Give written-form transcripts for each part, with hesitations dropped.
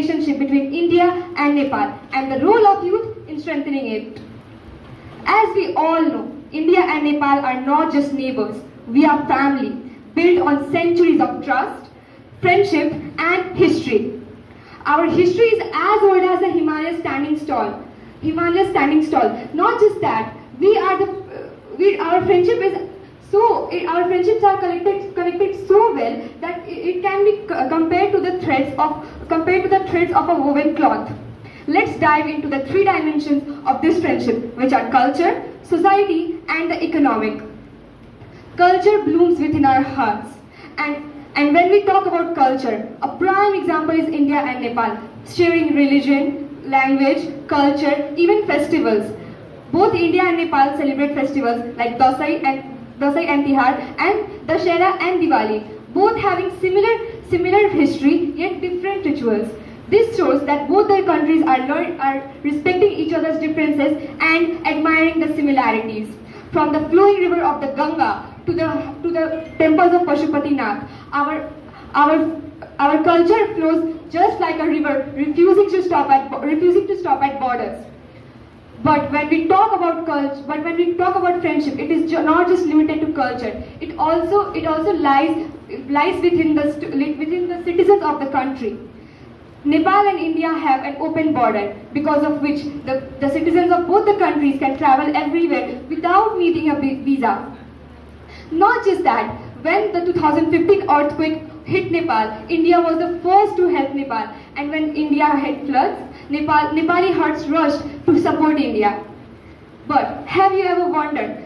relationship between India and Nepal and the role of youth in strengthening it. As we all know, India and Nepal are not just neighbors. We are family, built on centuries of trust, friendship, and history. Our history is as old as the Himalayas standing tall. Not just that, our friendships are connected so well that it can be compared to the threads of a woven cloth. Let's dive into the three dimensions of this friendship, which are culture, society, and the economic. Culture blooms within our hearts, and when we talk about culture, a prime example is India and Nepal, sharing religion, language, culture, even festivals. Both India and Nepal celebrate festivals like Dasai and Tihar, and Dashera and Diwali, both having similar history yet different rituals. This shows that both the countries are respecting each other's differences and admiring the similarities. From the flowing river of the Ganga to the temples of Pashupatinath, our culture flows just like a river, refusing to stop at borders. But when we talk about friendship, it is not just limited to culture. It also lies within the citizens of the country. Nepal and India have an open border, because of which the citizens of both the countries can travel everywhere without needing a visa. Not just that, when the 2015 earthquake hit Nepal, India was the first to help Nepal, and when India had floods, Nepali hearts rushed to support India. But have you ever wondered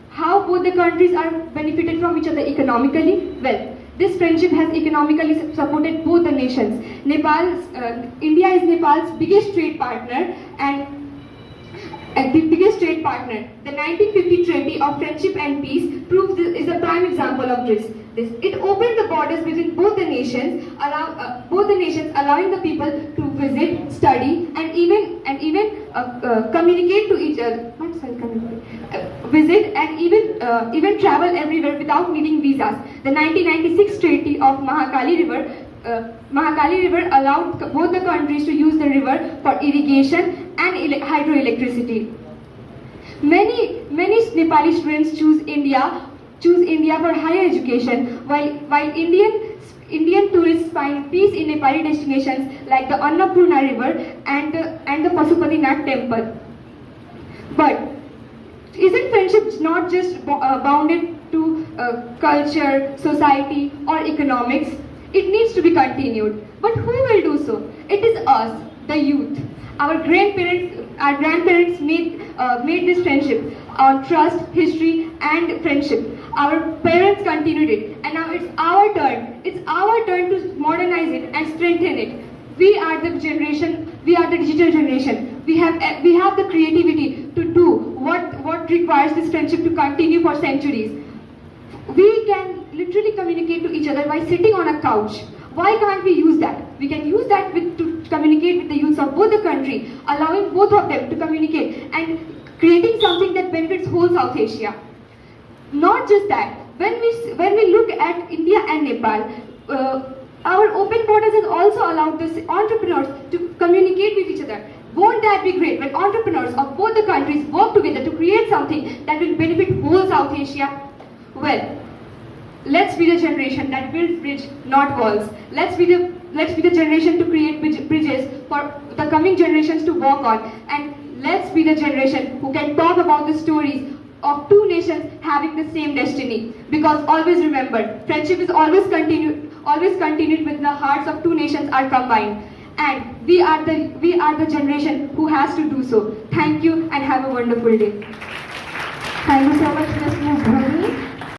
how both the countries are benefited from each other economically? Well, this friendship has economically supported both the nations. India is Nepal's biggest trade partner the biggest trade partner. The 1950 Treaty of Friendship and Peace is a prime example of this. It opened the borders between both the nations, allowing the people to visit, study, and even communicate to each other. Visit and even travel everywhere without needing visas. The 1996 Treaty of Mahakali River allowed both the countries to use the river for irrigation and hydroelectricity. Many Nepali students choose India for higher education, while Indian tourists find peace in Nepali destinations like the Annapurna River and the Pashupatinath temple. But isn't friendship not just bounded to culture, society, or economics? It needs to be continued. But who will do so? It is us, the youth. Our grandparents made this friendship on trust, history, and friendship. Our parents continued it, and now it's our turn. It's our turn to modernize it and strengthen it. We are the digital generation. We have the creativity to do what requires this friendship to continue for centuries. We can literally communicate to each other by sitting on a couch. Why can't we use that? We can use that to communicate with the youths of both the country, allowing both of them to communicate and creating something that benefits whole South Asia. Not just that, when we look at India and Nepal, our open borders has also allowed the entrepreneurs to communicate with each other. Won't that be great when entrepreneurs of both the countries work together to create something that will benefit whole South Asia? Well, let's be the generation that builds bridges, not walls. Let's be the generation to create bridges for the coming generations to walk on. And let's be the generation who can talk about the stories of two nations having the same destiny. Because always remember, friendship is always continued when the hearts of two nations are combined. And we are the generation who has to do so. Thank you and have a wonderful day. Thank you so much, Ms. Birgunj.